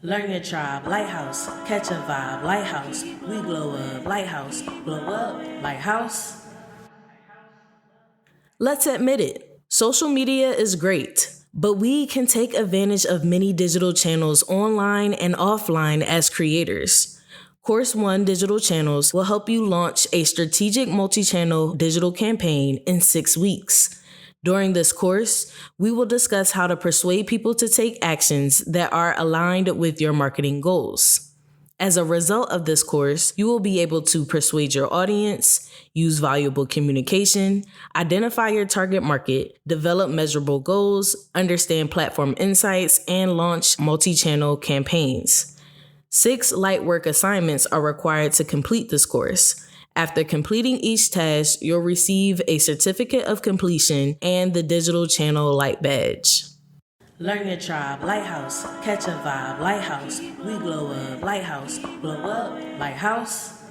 Learn your tribe, Lighthouse. Catch a vibe, Lighthouse. We glow up, Lighthouse. Glow up, Lighthouse. Let's admit it, social media is great, but we can take advantage of many digital channels online and offline as creators. Course 1 Digital Channels will help you launch a strategic multi-channel digital campaign in 6 weeks. During this course, we will discuss how to persuade people to take actions that are aligned with your marketing goals. As a result of this course, you will be able to persuade your audience, use valuable communication, identify your target market, develop measurable goals, understand platform insights, and launch multi-channel campaigns. 6 light work assignments are required to complete this course. After completing each task, you'll receive a certificate of completion and the digital channel light badge. Learn your tribe, Lighthouse. Catch a vibe, Lighthouse. We glow up, Lighthouse. Glow up, Lighthouse.